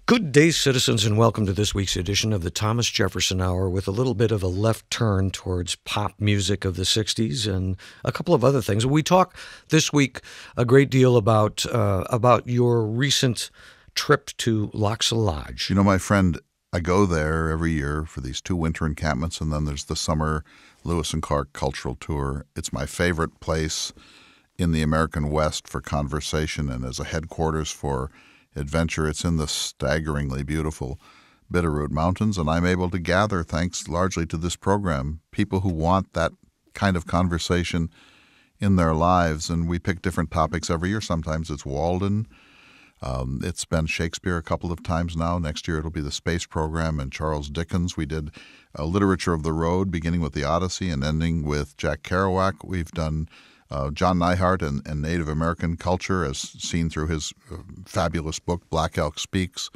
Good day, citizens, and welcome to this week's edition of the Thomas Jefferson Hour with a little bit of a left turn towards pop music of the 60s and a couple of other things. We talk this week a great deal about your recent trip to Lochsa Lodge. You know, my friend, I go there every year for these 2 winter encampments, and then there's the summer Lewis and Clark Cultural Tour. It's my favorite place in the American West for conversation and as a headquarters for adventure. It's in the staggeringly beautiful Bitterroot Mountains, and I'm able to gather, thanks largely to this program, people who want that kind of conversation in their lives. And we pick different topics every year. Sometimes it's Walden. It's been Shakespeare a couple of times now. Next year it'll be the space program and Charles Dickens. We did Literature of the Road, beginning with the Odyssey and ending with Jack Kerouac. We've done John Neihardt and Native American culture as seen through his fabulous book, Black Elk Speaks.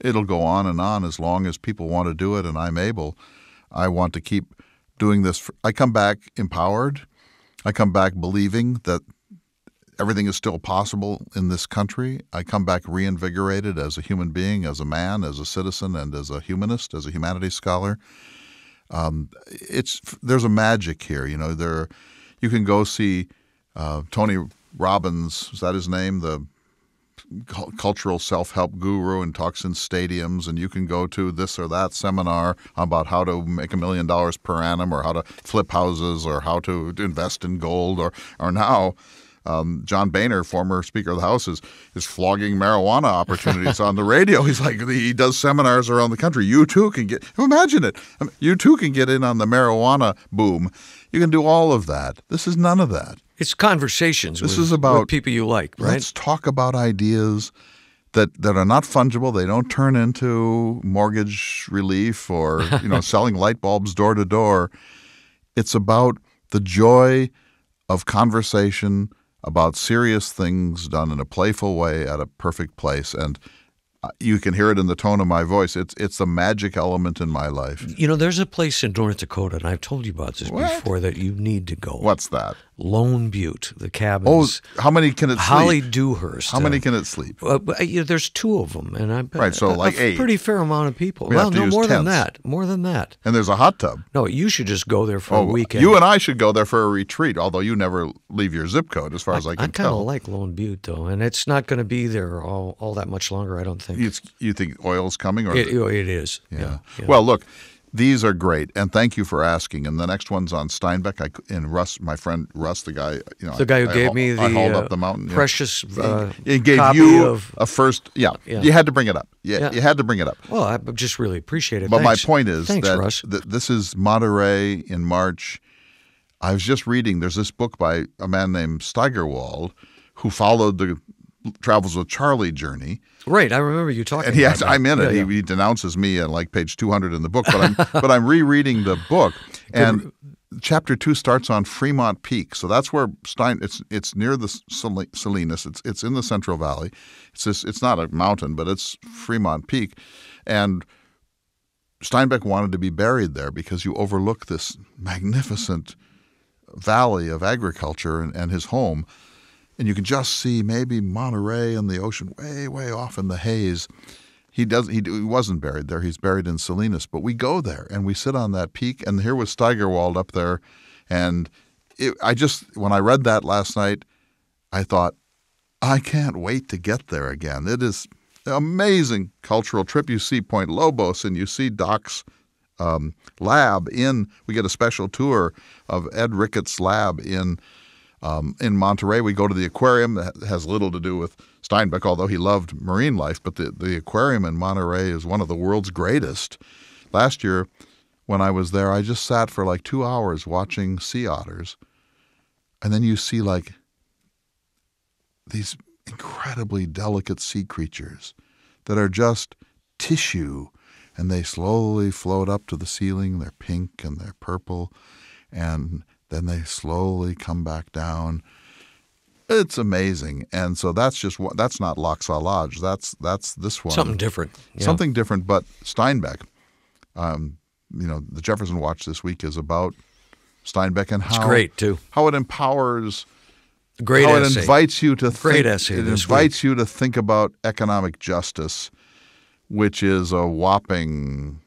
It'll go on as long as people want to do it and I'm able. I want to keep doing this. I come back empowered. I come back believing that everything is still possible in this country. I come back reinvigorated as a human being, as a man, as a citizen, and as a humanist, as a humanities scholar. There's a magic here. You know, you can go see Tony Robbins, is that his name? The cultural self-help guru, and talks in stadiums, and you can go to this or that seminar about how to make $1 million per annum or how to flip houses or how to invest in gold or now John Boehner, former Speaker of the House, is flogging marijuana opportunities on the radio. He does seminars around the country. You too can imagine it. You too can get in on the marijuana boom. You can do all of that. This is none of that. It's conversations with people you like, right? Let's talk about ideas that are not fungible. They don't turn into mortgage relief or selling light bulbs door to door. It's about the joy of conversation about serious things done in a playful way at a perfect place. And you can hear it in the tone of my voice. It's a magic element in my life. You know, there's a place in North Dakota, and I've told you about this before, that you need to go. What's that? Lone Butte, the cabins. Oh, how many can it sleep? Holly Dewhurst. How many can it sleep? There's 2 of them, and so like 8. A pretty fair amount of people. We have to use more tents. than that. More than that. And there's a hot tub. No, you should just go there for a weekend. You and I should go there for a retreat, although you never leave your zip code, as far as I can tell. I kind of like Lone Butte, though, and it's not going to be there all that much longer, I don't think. You think oil's coming? Or it is. Yeah. Well, look, these are great, and thank you for asking. And the next one's on Steinbeck. And Russ, my friend Russ, the guy, who gave me the hauled up the mountain, precious he gave copy you of a first. Yeah, you had to bring it up. Yeah, you had to bring it up. Well, I just really appreciate it. But Thanks. my point is Russ. that this is Monterey in March. I was just reading. There's this book by a man named Steigerwald who followed the Travels with Charlie journey. Right, I remember you talking about that. I'm in it. Yeah. He denounces me at like page 200 in the book, but I'm rereading the book, and chapter 2 starts on Fremont Peak. So that's where it's near the Salinas. It's in the Central Valley. It's not a mountain, but it's Fremont Peak, and Steinbeck wanted to be buried there because you overlook this magnificent valley of agriculture and his home. And you can just see maybe Monterey and the ocean way, way off in the haze. He wasn't buried there. He's buried in Salinas. But we go there and we sit on that peak. And here was Steigerwald up there. And when I read that last night, I thought, I can't wait to get there again. It is an amazing cultural trip. You see Point Lobos and you see Doc's lab we get a special tour of Ed Ricketts' lab in Monterey. We go to the aquarium. That has little to do with Steinbeck, although he loved marine life. But the aquarium in Monterey is one of the world's greatest. Last year, when I was there, I just sat for like 2 hours watching sea otters. And then you see like these incredibly delicate sea creatures that are just tissue. And they slowly float up to the ceiling. They're pink and they're purple. And then they slowly come back down. It's amazing. And so that's not Lochsa Lodge. That's this one. Something different. Yeah. Something different, but Steinbeck. The Jefferson Watch this week is about Steinbeck and how it's great too. How it empowers. Great how essay. it invites you to great think. Essay it invites you to think about economic justice which is a whopping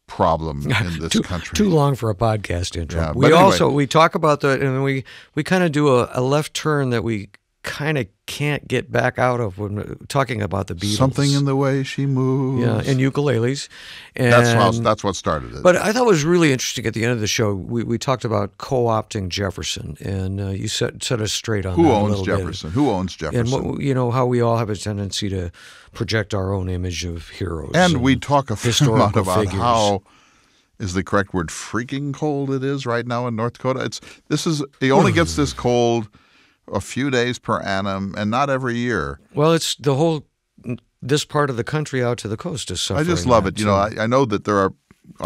problem in this country. Too long for a podcast intro. Yeah, we anyway. also we talk about that, and we kind of do a left turn that we kind of can't get back out of when we're talking about the Beatles. Something in the way she moves. Yeah, and ukuleles. And, that's what started it. But I thought it was really interesting at the end of the show, we talked about co-opting Jefferson, and you set us straight on Who that a owns little Jefferson? bit. Who owns Jefferson? And how we all have a tendency to project our own image of heroes. And we talk a fair amount about figures. how is the correct word freaking cold it is right now in North Dakota. It only gets this cold a few days per annum, and not every year. Well, it's the whole this part of the country out to the coast is suffering. I just love it. I know that there are.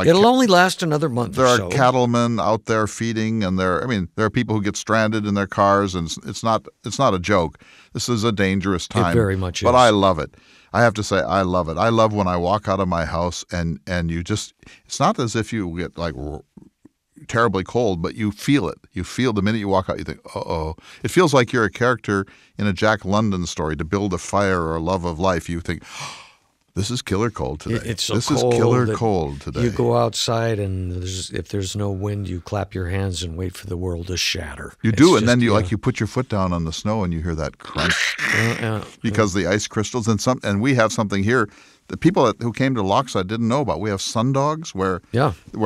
It'll only last another month. There or so. are cattlemen out there feeding, and there are people who get stranded in their cars, and it's not a joke. This is a dangerous time. It very much is. But I love it. I have to say, I love it. I love when I walk out of my house and you just. It's not as if you get like terribly cold, but you feel it. You feel the minute you walk out, you think, uh-oh. It feels like you're a character in a Jack London story. To build a fire or a love of life, you think, this is killer cold today. It's so this cold is killer that cold today. You go outside, and if there's no wind, you clap your hands and wait for the world to shatter. You do, and then you put your foot down on the snow, and you hear that crunch because the ice crystals and we have something here. The people who came to Lochsa didn't know about. We have sundogs where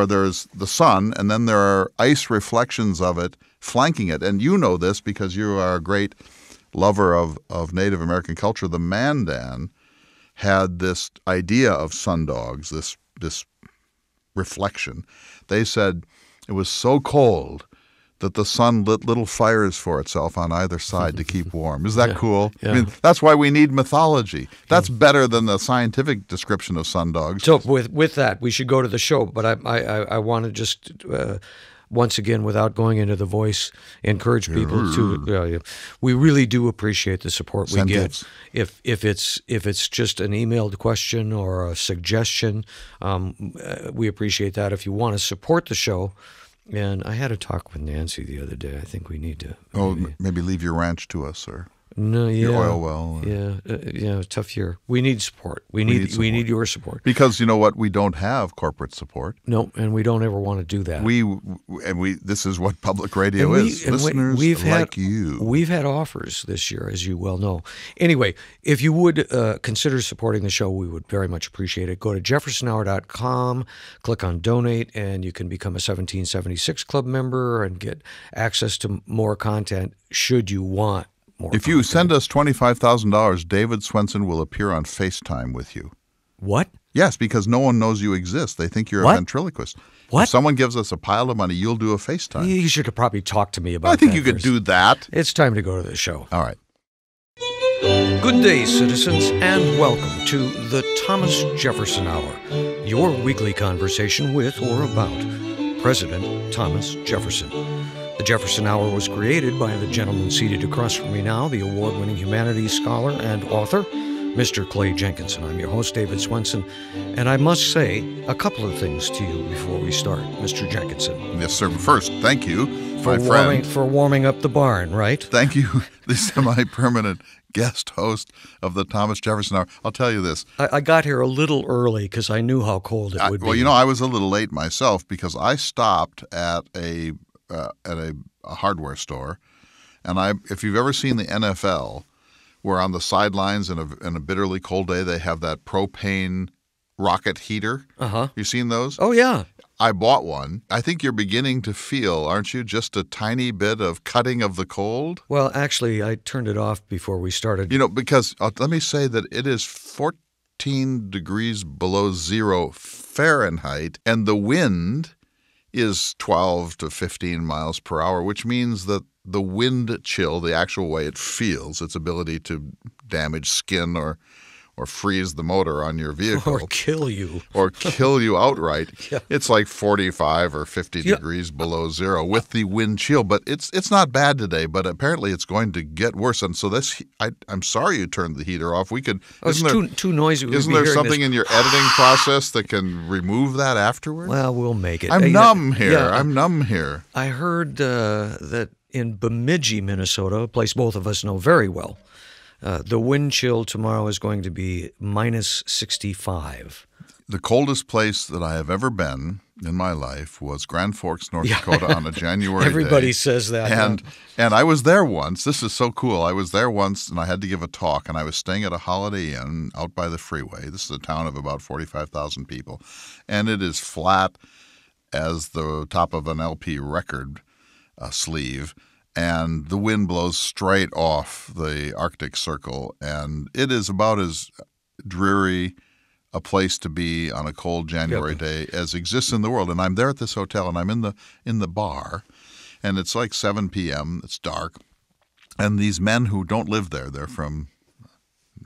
there's the sun, and then there are ice reflections of it flanking it. And you know this because you are a great lover of Native American culture. The Mandan had this idea of sundogs, this reflection. They said it was so cold that the sun lit little fires for itself on either side to keep warm. Is that cool? Yeah. I mean, that's why we need mythology. That's better than the scientific description of sundogs. So with that, we should go to the show. But I want to just once again, without going into the voice, encourage people to. We really do appreciate the support we get. If it's just an emailed question or a suggestion, we appreciate that. If you want to support the show. And I had a talk with Nancy the other day. I think we need to maybe leave your ranch to us, or your oil well. Tough year. We need support. We need your support because you know what? We don't have corporate support. No, and we don't ever want to do that. This is what public radio is. Listeners like you. We've had offers this year, as you well know. Anyway, if you would consider supporting the show, we would very much appreciate it. Go to jeffersonhour.com, click on donate, and you can become a 1776 Club member and get access to more content should you want. If you send us $25,000, David Swenson will appear on FaceTime with you. What? Yes, because no one knows you exist. They think you're a ventriloquist. What? If someone gives us a pile of money, you'll do a FaceTime. You should probably talk to me about that. I think you could do that. It's time to go to the show. All right. Good day, citizens, and welcome to the Thomas Jefferson Hour, your weekly conversation with or about President Thomas Jefferson. The Jefferson Hour was created by the gentleman seated across from me now, the award-winning humanities scholar and author, Mr. Clay Jenkinson. I'm your host, David Swenson, and I must say a couple of things to you before we start, Mr. Jenkinson. Yes, sir. First, thank you, my friend. For warming up the barn, right? Thank you, the semi-permanent guest host of the Thomas Jefferson Hour. I'll tell you this. I got here a little early because I knew how cold it would be. Well, I was a little late myself because I stopped at a hardware store, and if you've ever seen the NFL, where on the sidelines in a bitterly cold day they have that propane rocket heater. You seen those? Oh yeah. I bought one. I think you're beginning to feel, aren't you, just a tiny bit of cutting of the cold? Well, actually, I turned it off before we started. Because let me say that it is 14 degrees below zero Fahrenheit, and the wind is 12 to 15 miles per hour, which means that the wind chill, the actual way it feels, its ability to damage skin or freeze the motor on your vehicle. Or kill you. Or kill you outright. Yeah. It's like 45 or 50 degrees below zero with the wind chill. But it's not bad today, but apparently it's going to get worse. And so I'm sorry you turned the heater off. We could. It's too noisy. Isn't there something in your editing process that can remove that afterwards? Well, we'll make it. I'm numb here. I'm numb here. I heard that in Bemidji, Minnesota, a place both of us know very well, The wind chill tomorrow is going to be minus 65. The coldest place that I have ever been in my life was Grand Forks, North Dakota on a January Everybody day. says that. And I was there once. This is so cool. I was there once, and I had to give a talk, and I was staying at a Holiday Inn out by the freeway. This is a town of about 45,000 people, and it is flat as the top of an LP record sleeve, and the wind blows straight off the Arctic Circle, and it is about as dreary a place to be on a cold January day as exists in the world. And I'm there at this hotel, and I'm in the bar, and it's like 7 p.m. It's dark, and these men who don't live there, they're from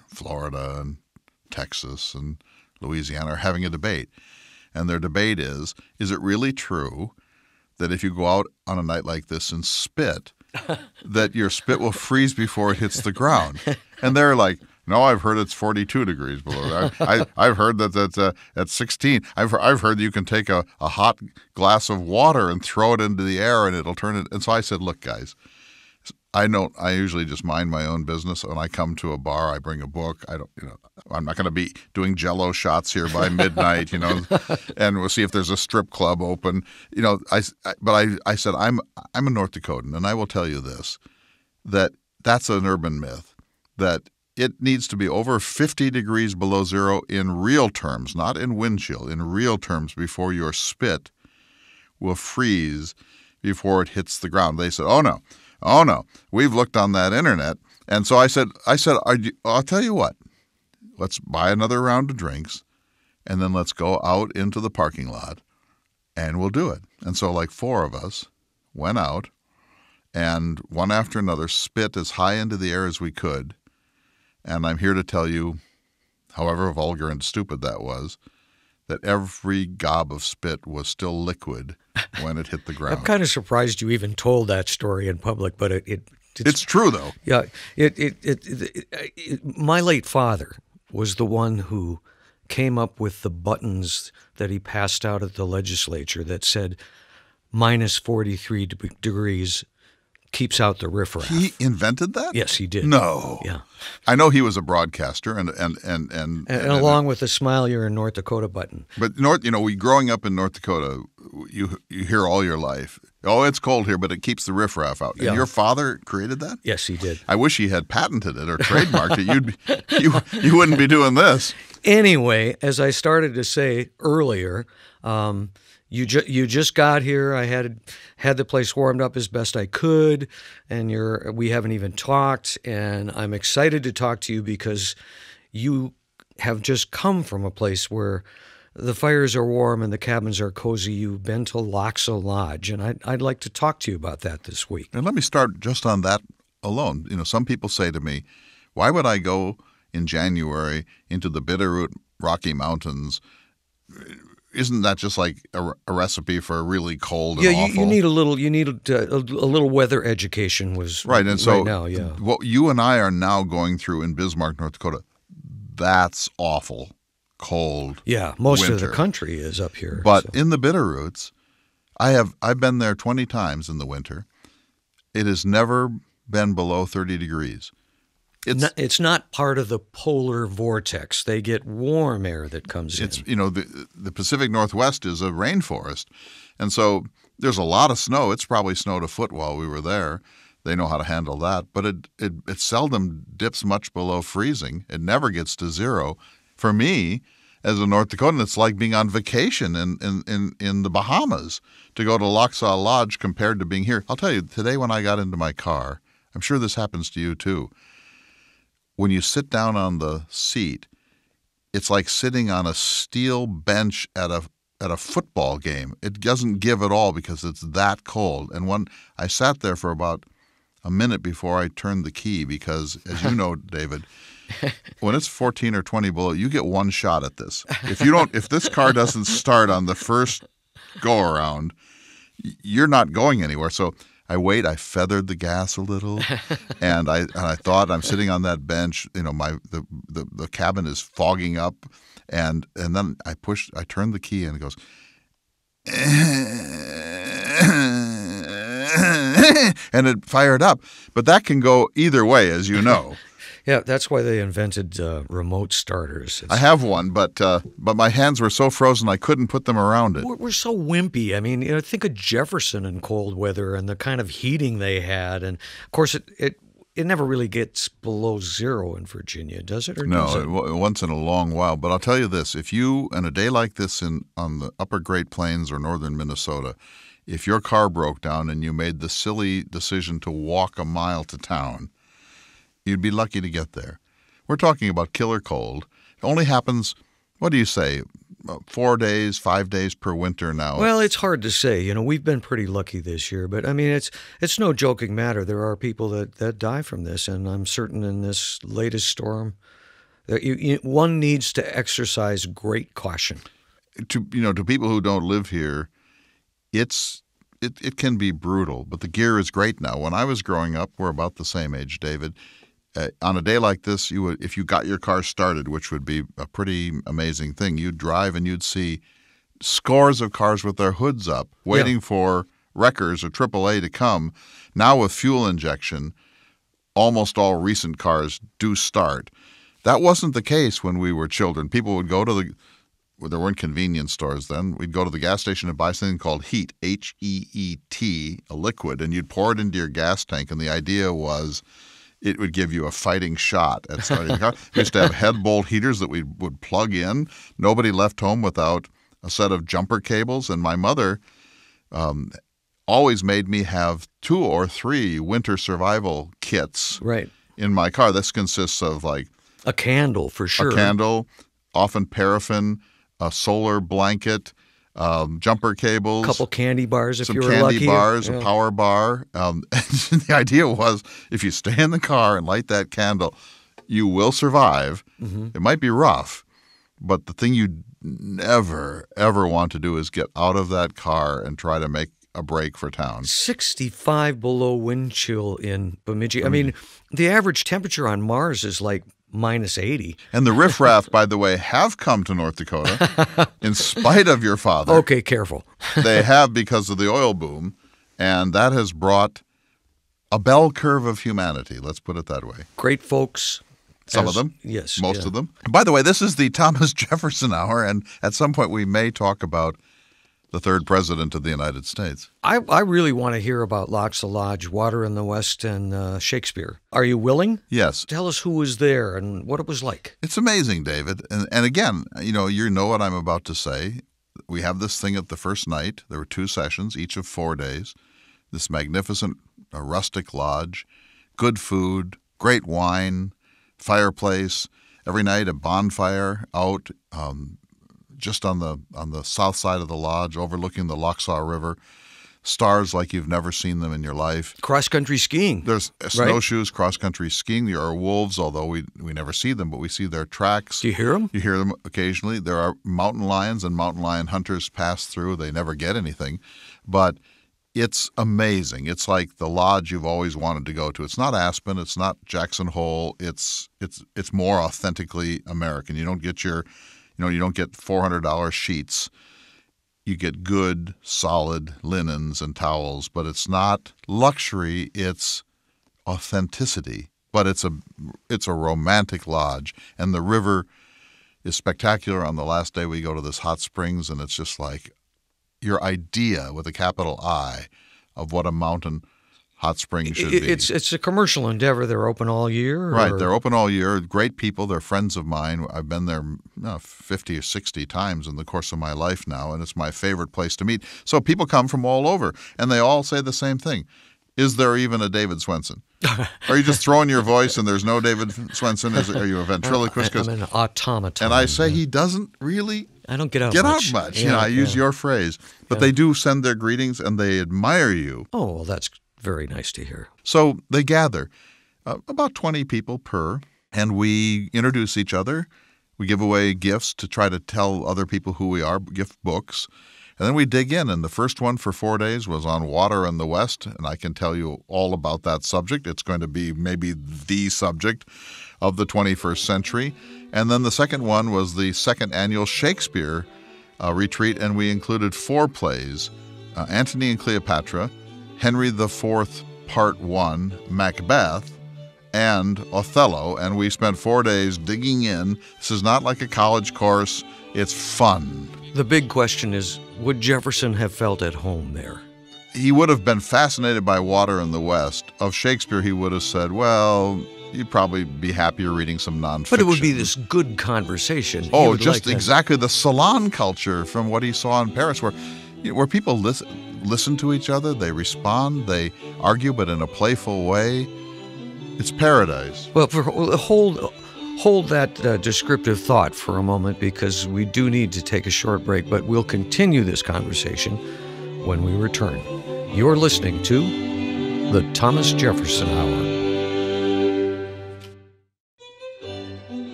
Florida and Texas and Louisiana, are having a debate. And their debate is it really true that if you go out on a night like this and spit, that your spit will freeze before it hits the ground? And they're like, no, I've heard it's 42 degrees below. I've heard that that's at 16. I've heard that you can take a hot glass of water and throw it into the air and it'll turn it. And so I said, look, guys, I usually just mind my own business. When I come to a bar, I bring a book. I'm not going to be doing Jell-O shots here by midnight, and we'll see if there's a strip club open. But I said I'm a North Dakotan, and I will tell you this, that's an urban myth, that it needs to be over 50 degrees below zero in real terms, not in wind chill, in real terms, before your spit will freeze before it hits the ground. They said, oh no, we've looked on that internet. And so I said, I'll tell you what, let's buy another round of drinks, and then let's go out into the parking lot, and we'll do it. And so like 4 of us went out, and one after another spit as high into the air as we could. And I'm here to tell you, however vulgar and stupid that was, that every gob of spit was still liquid when it hit the ground. I'm kind of surprised you even told that story in public, but it's true, though. Yeah, my late father was the one who came up with the buttons that he passed out at the legislature that said minus 43 degrees keeps out the riffraff. He invented that? Yes, he did. No. Yeah. I know he was a broadcaster and along with the smile you're in North Dakota button. But growing up in North Dakota, you hear all your life, oh, it's cold here, but it keeps the riffraff out. And your father created that? Yes, he did. I wish he had patented it or trademarked it. You wouldn't be doing this. Anyway, as I started to say earlier, you just got here. I had the place warmed up as best I could, and we haven't even talked. And I'm excited to talk to you because you have just come from a place where the fires are warm and the cabins are cozy. You've been to Lochsa Lodge, and I'd like to talk to you about that this week. And let me start just on that alone. Some people say to me, "Why would I go in January into the Bitterroot Rocky Mountains? Isn't that just like a recipe for a really cold and awful?" You need a little weather education right. And so right now, yeah. What you and I are now going through in Bismarck, North Dakota, that's awful cold. Yeah, most winter. of the country is up here. But in the Bitterroots, I've been there 20 times in the winter. It has never been below 30 degrees. It's not part of the polar vortex. They get warm air that comes in. The Pacific Northwest is a rainforest, and so there's a lot of snow. It's probably snowed a foot while we were there. They know how to handle that, but it seldom dips much below freezing. It never gets to zero. For me, as a North Dakotan, it's like being on vacation in the Bahamas to go to Lochsa Lodge compared to being here. I'll tell you, today when I got into my car, I'm sure this happens to you too. When you sit down on the seat, it's like sitting on a steel bench at a football game. It doesn't give at all because it's that cold. And when I sat there for about a minute before I turned the key, because as you know, David, when it's 14 or 20 below, you get one shot at this. If this car doesn't start on the first go around, you're not going anywhere. So I wait. I feathered the gas a little, and I thought, I'm sitting on that bench. The cabin is fogging up, and then I turned the key, and it goes, and it fired up. But that can go either way, as you know. Yeah, that's why they invented remote starters. I have one, but my hands were so frozen I couldn't put them around it. We're so wimpy. I mean, think of Jefferson in cold weather and the kind of heating they had. And, of course, it never really gets below zero in Virginia, does it? Or does it? No, once in a long while. But I'll tell you this, if you, on a day like this on the upper Great Plains or northern Minnesota, if your car broke down and you made the silly decision to walk a mile to town, you'd be lucky to get there. We're talking about killer cold. It only happens, what do you say, 4 days, 5 days per winter now? Well, it's hard to say. We've been pretty lucky this year, but I mean, it's no joking matter. There are people that die from this, and I'm certain in this latest storm that one needs to exercise great caution. To people who don't live here, it can be brutal, but the gear is great now. When I was growing up, we're about the same age, David. On a day like this, if you got your car started, which would be a pretty amazing thing, you'd drive and you'd see scores of cars with their hoods up, waiting for wreckers or AAA to come. Now with fuel injection, almost all recent cars do start. That wasn't the case when we were children. People would go to there weren't convenience stores then. We'd go to the gas station and buy something called heat, H-E-E-T, a liquid, and you'd pour it into your gas tank, and the idea was it would give you a fighting shot at starting the car. We used to have head bolt heaters that we would plug in. Nobody left home without a set of jumper cables, and my mother always made me have 2 or 3 winter survival kits in my car. This consists of like a candle, for sure. A candle, often paraffin, a solar blanket, jumper cables, a couple candy bars if you were lucky. Some candy bars, a power bar. The idea was if you stay in the car and light that candle, you will survive. Mm-hmm. It might be rough, but the thing you never, ever want to do is get out of that car and try to make a break for town. 65 below wind chill in Bemidji. I mean, the average temperature on Mars is like minus 80. And the riffraff, by the way, have come to North Dakota in spite of your father. Okay, careful. They have because of the oil boom, and that has brought a bell curve of humanity. Let's put it that way. Great folks. Some of them. Yes. Most of them. By the way, this is the Thomas Jefferson Hour, and at some point we may talk about the third president of the United States. I really want to hear about Lochsa Lodge, Water in the West, and Shakespeare. Are you willing? Yes. Tell us who was there and what it was like. It's amazing, David. And again, you know what I'm about to say. We have this thing at the first night. There were 2 sessions, each of 4 days. This magnificent rustic lodge, good food, great wine, fireplace. Every night a bonfire out just on the south side of the lodge, overlooking the Lochsa River. Stars like you've never seen them in your life. Cross-country skiing. There's snowshoes, cross-country skiing. There are wolves, although we never see them, but we see their tracks. Do you hear them? You hear them occasionally. There are mountain lions, and mountain lion hunters pass through. They never get anything. But it's amazing. It's like the lodge you've always wanted to go to. It's not Aspen. It's not Jackson Hole. It's more authentically American. You don't get you don't get $400 sheets. You get good, solid linens and towels, but it's not luxury, it's authenticity. But it's a romantic lodge, and the river is spectacular. On the last day we go to this hot springs, and it's just like your idea with a capital I of what a mountain hot spring should be. It's a commercial endeavor. They're open all year? Right. They're open all year. Great people. They're friends of mine. I've been there 50 or 60 times in the course of my life now, and it's my favorite place to meet. So people come from all over, and they all say the same thing. Is there even a David Swenson? Are you just throwing your voice and there's no David Swenson? Are you a ventriloquist? I'm an automaton. And I say he doesn't really I don't get out much. Yeah, I use your phrase. But they do send their greetings, and they admire you. Oh, well, that's very nice to hear. So they gather, about 20 people per, and we introduce each other. We give away gifts to try to tell other people who we are, gift books. And then we dig in, and the first one for 4 days was on water in the West, and I can tell you all about that subject. It's going to be maybe the subject of the 21st century. And then the second one was the second annual Shakespeare Retreat, and we included 4 plays, Antony and Cleopatra, Henry IV, Part 1, Macbeth, and Othello, and we spent 4 days digging in. This is not like a college course. It's fun. The big question is, would Jefferson have felt at home there? He would have been fascinated by Water in the West. Of Shakespeare, he would have said, well, you'd probably be happier reading some nonfiction. But it would be this good conversation. Oh, just exactly the salon culture from what he saw in Paris, where people listen to each other, they respond, they argue, but in a playful way. It's paradise. Well, hold that descriptive thought for a moment, because we do need to take a short break, but we'll continue this conversation when we return. You're listening to the Thomas Jefferson Hour.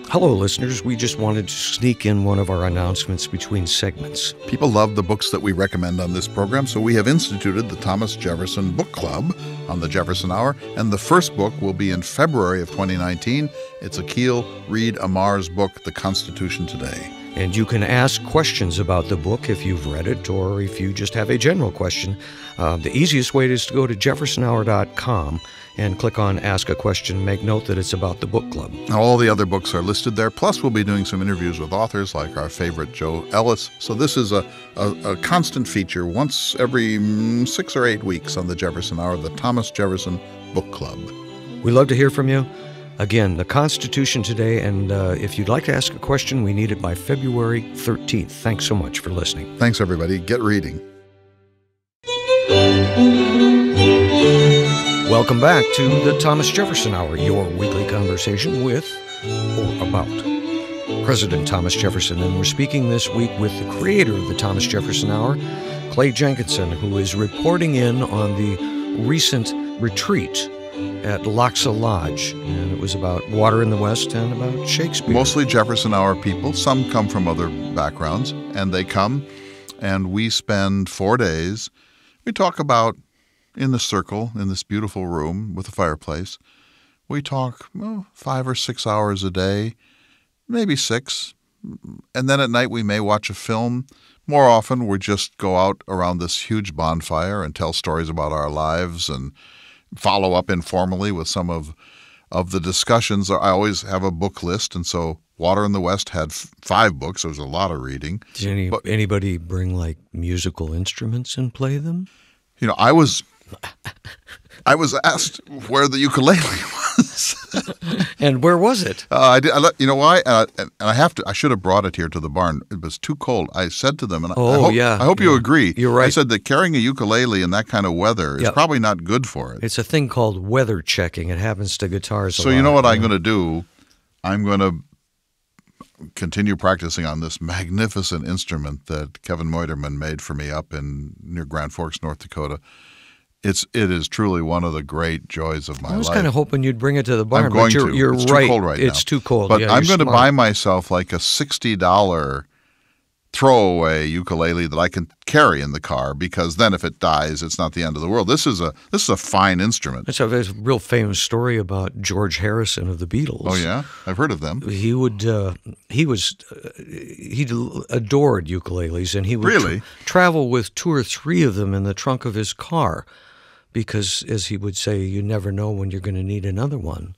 Hello, listeners. We just wanted to sneak in one of our announcements between segments. People love the books that we recommend on this program, so we have instituted the Thomas Jefferson Book Club on the Jefferson Hour, and the first book will be in February of 2019. It's Akil Reed Amar's book, The Constitution Today. And you can ask questions about the book if you've read it, or if you just have a general question. The easiest way is to go to jeffersonhour.com and click on Ask a Question. Make note that it's about the book club. All the other books are listed there. Plus, we'll be doing some interviews with authors like our favorite Joe Ellis. So this is a constant feature once every 6 or 8 weeks on the Jefferson Hour, the Thomas Jefferson Book Club. We love to hear from you. Again, the Constitution Today, and if you'd like to ask a question, we need it by February 13th. Thanks so much for listening. Thanks, everybody. Get reading. Welcome back to the Thomas Jefferson Hour, your weekly conversation with or about President Thomas Jefferson. And we're speaking this week with the creator of the Thomas Jefferson Hour, Clay Jenkinson, who is reporting in on the recent retreat at Lochsa Lodge, and it was about Water in the West and about Shakespeare. Mostly Jefferson Hour people. Some come from other backgrounds, and they come, and we spend 4 days. We talk about, in the circle, in this beautiful room with a fireplace, we talk 5 or 6 hours a day, maybe 6, and then at night we may watch a film. More often we just go out around this huge bonfire and tell stories about our lives and follow up informally with some of the discussions. I always have a book list, and so Water in the West had 5 books. There was a lot of reading. Did anybody bring like musical instruments and play them? You know, I was asked where the ukulele was. And where was it? You know why? And I should have brought it here to the barn. It was too cold. I said to them, and I hope you agree. You're right. I said that carrying a ukulele in that kind of weather is probably not good for it. It's a thing called weather checking. It happens to guitars a lot. So you know what I'm going to do? I'm going to continue practicing on this magnificent instrument that Kevin Moiterman made for me up near Grand Forks, North Dakota. It is truly one of the great joys of my life. I was kind of hoping you'd bring it to the barn. I'm going but you're It's right. too cold right now. It's too cold. But yeah, I'm going to smart. buy myself like a $60 throwaway ukulele that I can carry in the car, because then if it dies, it's not the end of the world. This is a fine instrument. There's a real famous story about George Harrison of the Beatles. Oh yeah, I've heard of them. He adored ukuleles, and he would really travel with 2 or 3 of them in the trunk of his car, because, as he would say, you never know when you're going to need another one.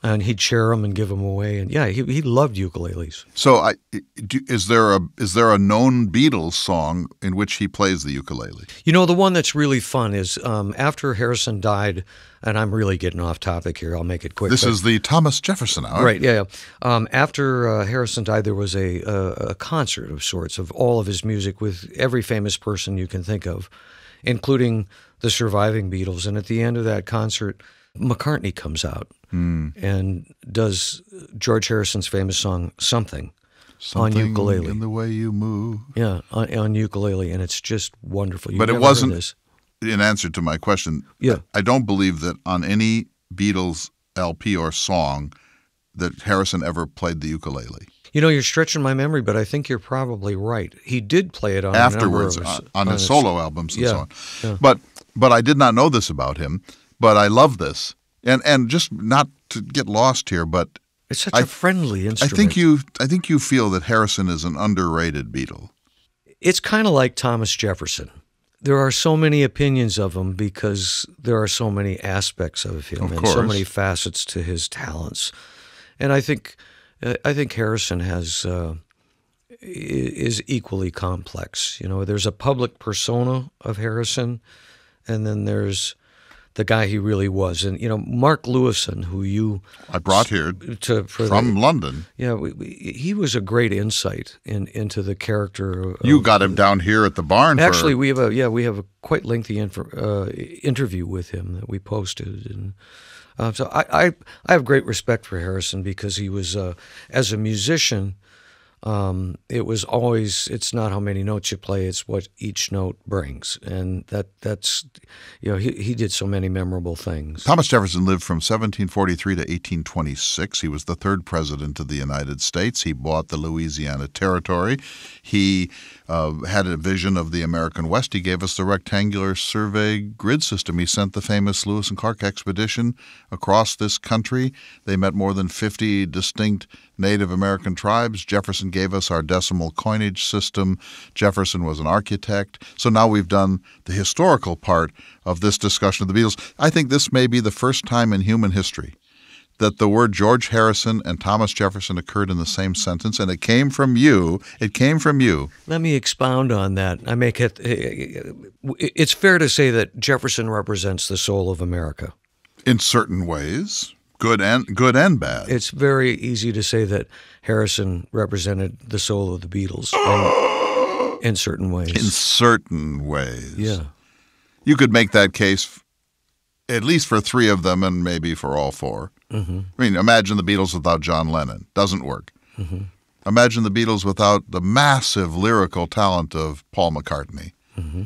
and he'd share them and give them away. And yeah, he loved ukuleles. So is there a known Beatles song in which he plays the ukulele? You know, the one that's really fun is after Harrison died, and I'm really getting off topic here. I'll make it quick. This is the Thomas Jefferson Hour. Right, yeah. After Harrison died, there was a concert of sorts of all of his music with every famous person you can think of, including the surviving Beatles. And at the end of that concert, McCartney comes out and does George Harrison's famous song, Something on ukulele. In the way you move. Yeah, on ukulele, and it's just wonderful. But it wasn't, in answer to my question, yeah. I don't believe that on any Beatles LP or song that Harrison ever played the ukulele. You know, you're stretching my memory, but I think you're probably right. He did play it on afterwards a number of on his solo albums and so on. Yeah. But I did not know this about him. But I love this, and just not to get lost here, but it's such a friendly instrument. I think you feel that Harrison is an underrated Beatle. It's kind of like Thomas Jefferson. there are so many opinions of him because there are so many aspects of him and so many facets to his talents. And I think Harrison is equally complex. There's a public persona of Harrison, and then there's the guy he really was. And Mark Lewison, who I brought here from London. Yeah, he was a great insight into the character. You got him down here at the barn. Actually, we have a quite lengthy interview with him that we posted, and so I have great respect for Harrison because he was as a musician. It was always, it's not how many notes you play, it's what each note brings. And that's he did so many memorable things. Thomas Jefferson lived from 1743 to 1826. He was the third president of the United States. He bought the Louisiana Territory. He had a vision of the American West. He gave us the rectangular survey grid system. He sent the famous Lewis and Clark expedition across this country. They met more than 50 distinct Native American tribes. Jefferson gave us our decimal coinage system. Jefferson was an architect. So now we've done the historical part of this discussion of the Beatles. I think this may be the first time in human history that the word George Harrison and Thomas Jefferson occurred in the same sentence, and it came from you. It came from you. Let me expound on that. It's fair to say that Jefferson represents the soul of America. In certain ways. Good and bad. It's very easy to say that Harrison represented the soul of the Beatles in certain ways. In certain ways. Yeah. You could make that case at least for three of them and maybe for all four. Mm-hmm. I mean, imagine the Beatles without John Lennon. Doesn't work. Mm-hmm. Imagine the Beatles without the massive lyrical talent of Paul McCartney. Mm-hmm.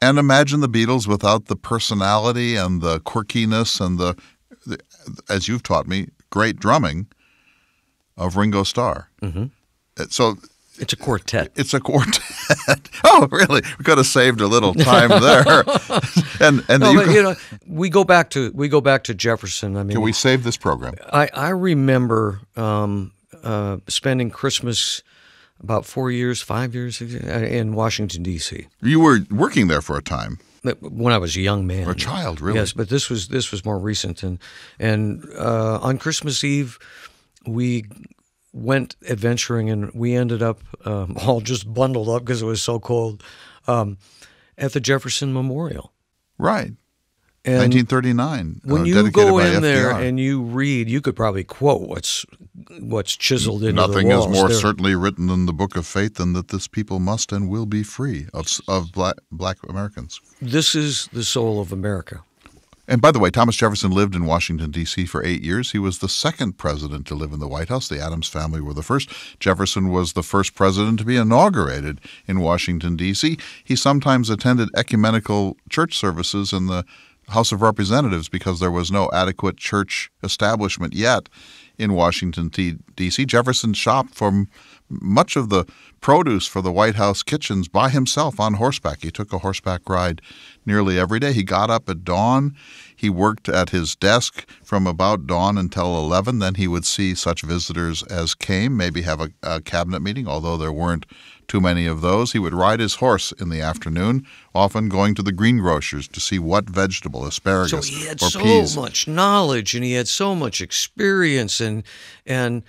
And imagine the Beatles without the personality and the quirkiness and the as you've taught me, great drumming of Ringo Starr. Mm-hmm. So it's a quartet. It's a quartet. Oh, really? We could have saved a little time there. We go back to Jefferson. I mean, can we save this program? I remember spending Christmas about 5 years in Washington, D.C. You were working there for a time. When I was a young man, or a child, really. Yes, but this was more recent, and on Christmas Eve, we went adventuring, and we ended up all just bundled up because it was so cold at the Jefferson Memorial. Right. And 1939. When you go in there and you read, you could probably quote what's chiseled into the walls. Nothing is more certainly written in the Book of Faith than that this people must and will be free of black Americans. This is the soul of America. And by the way, Thomas Jefferson lived in Washington, D.C. for 8 years. He was the second president to live in the White House. The Adams family were the first. Jefferson was the first president to be inaugurated in Washington, D.C. He sometimes attended ecumenical church services in the House of Representatives because there was no adequate church establishment yet in Washington, D.C. Jefferson shopped for much of the produce for the White House kitchens by himself on horseback. He took a horseback ride nearly every day. He got up at dawn. He worked at his desk from about dawn until 11. Then he would see such visitors as came, maybe have a cabinet meeting, although there weren't too many of those. He would ride his horse in the afternoon, often going to the greengrocers to see what vegetable, asparagus or peas. So he had so much knowledge and he had so much experience and I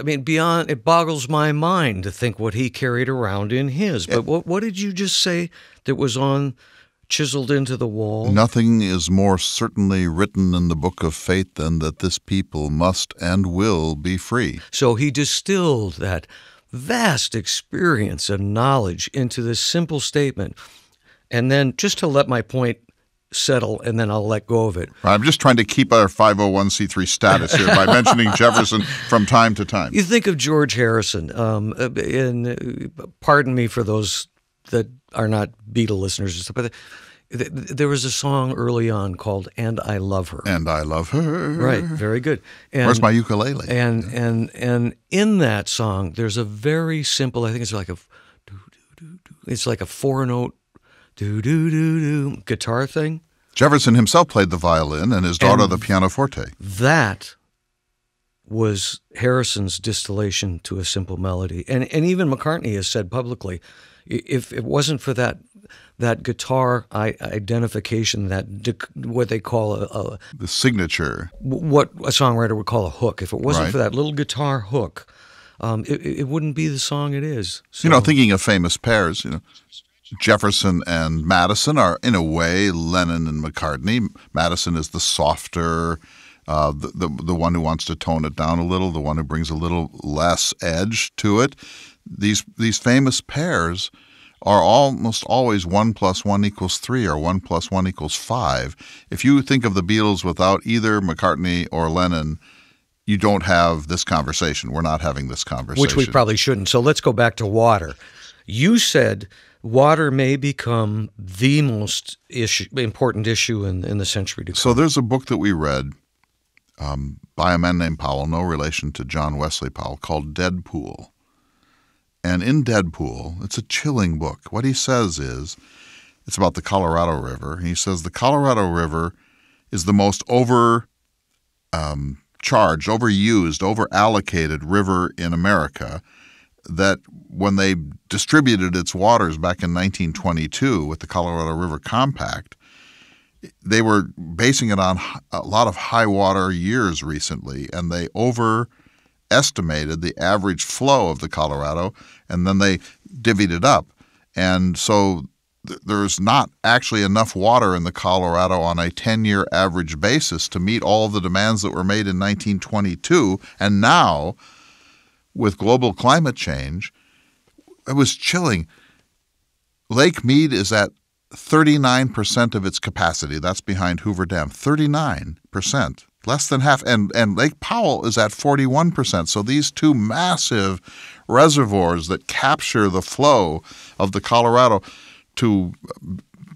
mean, beyond, it boggles my mind to think what he carried around in his. But what did you just say that was chiseled into the wall? Nothing is more certainly written in the Book of Faith than that this people must and will be free. So he distilled that vast experience and knowledge into this simple statement. And then just to let my point settle, and then I'll let go of it. I'm just trying to keep our 501c3 status here by mentioning Jefferson from time to time. You think of George Harrison, and pardon me for those that are not Beatle listeners, but there was a song early on called "And I Love Her." And I love her. Right, very good. And, where's my ukulele? And in that song, there's a very simple. I think it's like a 4-note do guitar thing. Jefferson himself played the violin, and his daughter the pianoforte. That was Harrison's distillation to a simple melody, and even McCartney has said publicly, if it wasn't for that that guitar identification, what they call the signature, what a songwriter would call a hook. If it wasn't right. for that little guitar hook, it wouldn't be the song it is. So, thinking of famous pairs, Jefferson and Madison are, in a way, Lennon and McCartney. Madison is the softer, the one who wants to tone it down a little, the one who brings a little less edge to it. These famous pairs are almost always 1 + 1 = 3 or 1 + 1 = 5. If you think of the Beatles without either McCartney or Lennon, you don't have this conversation. We're not having this conversation. Which we probably shouldn't. So let's go back to water. You said water may become the most important issue in the century to come. So there's a book that we read by a man named Powell, no relation to John Wesley Powell, called Deadpool. And in Deadpool, it's a chilling book. What he says is, it's about the Colorado River. He says the Colorado River is the most overcharged, overused, overallocated river in America, that when they distributed its waters back in 1922 with the Colorado River Compact, they were basing it on a lot of high water years recently, and they overestimated the average flow of the Colorado, and then they divvied it up. And so there's not actually enough water in the Colorado on a 10-year average basis to meet all of the demands that were made in 1922. And now, with global climate change, it was chilling. Lake Mead is at 39% of its capacity. That's behind Hoover Dam. 39%. Less than half. And Lake Powell is at 41%. So these two massive reservoirs that capture the flow of the Colorado to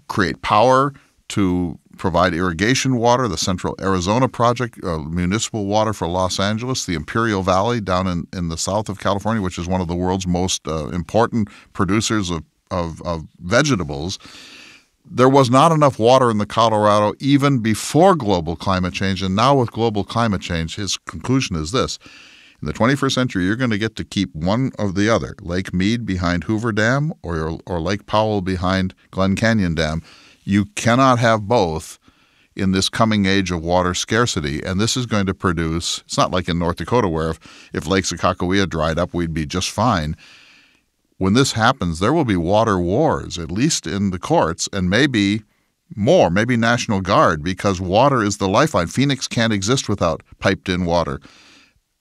create power, to provide irrigation water, the Central Arizona Project, municipal water for Los Angeles, the Imperial Valley down in the south of California, which is one of the world's most important producers of vegetables. There was not enough water in the Colorado even before global climate change, and now with global climate change, his conclusion is this. In the 21st century, you're going to get to keep one or the other, Lake Mead behind Hoover Dam or Lake Powell behind Glen Canyon Dam. You cannot have both in this coming age of water scarcity, and this is going to produce, it's not like in North Dakota where if Lake Sakakawea dried up, we'd be just fine. When this happens, there will be water wars, at least in the courts, and maybe more, maybe National Guard, because water is the lifeline. Phoenix can't exist without piped-in water.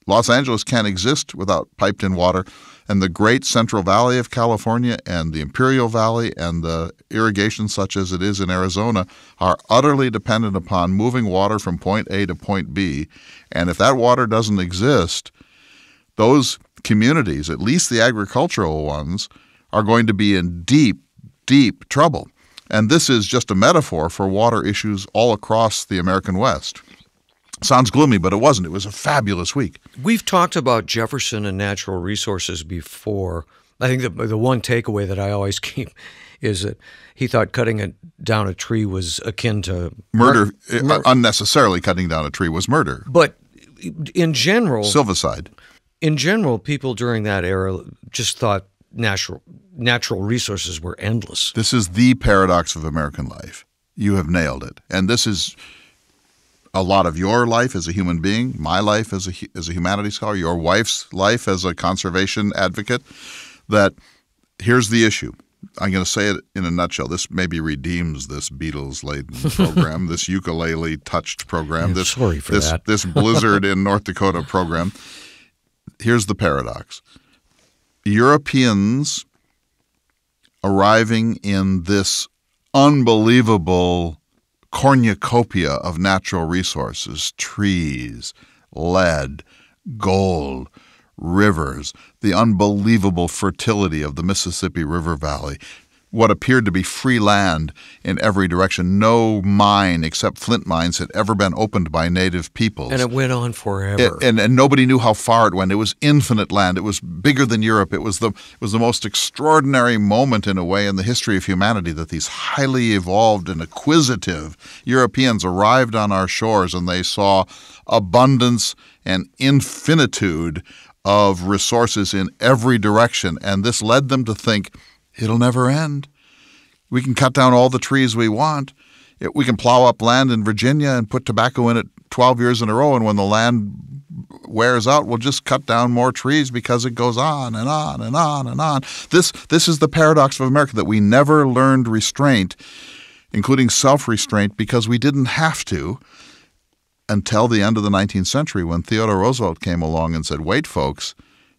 Los Angeles can't exist without piped-in water. And the great Central Valley of California and the Imperial Valley and the irrigation such as it is in Arizona are utterly dependent upon moving water from point A to point B. And if that water doesn't exist, those communities, at least the agricultural ones, are going to be in deep, deep trouble. And this is just a metaphor for water issues all across the American West. Sounds gloomy, but it wasn't. It was a fabulous week. We've talked about Jefferson and natural resources before. I think the one takeaway that I always keep is that he thought cutting down a tree was akin to murder. Unnecessarily cutting down a tree was murder. But in general, silvicide. In general, people during that era just thought natural resources were endless. This is the paradox of American life. You have nailed it. And this is a lot of your life as a human being, my life as a humanities scholar, your wife's life as a conservation advocate, that here's the issue. I'm going to say it in a nutshell. This maybe redeems this Beatles-laden program, this ukulele-touched program, sorry for that. This blizzard in North Dakota program. Here's the paradox. Europeans arriving in this unbelievable cornucopia of natural resources, trees, lead, gold, rivers, the unbelievable fertility of the Mississippi River Valley, what appeared to be free land in every direction. No mine except flint mines had ever been opened by native peoples. And it went on forever. And nobody knew how far it went. It was infinite land. It was bigger than Europe. It was the most extraordinary moment in a way in the history of humanity that these highly evolved and acquisitive Europeans arrived on our shores and they saw abundance and infinitude of resources in every direction. And this led them to think, it'll never end. We can cut down all the trees we want. We can plow up land in Virginia and put tobacco in it 12 years in a row, and when the land wears out, we'll just cut down more trees because it goes on and on and on and on. This is the paradox of America, that we never learned restraint, including self-restraint, because we didn't have to until the end of the 19th century when Theodore Roosevelt came along and said, wait, folks,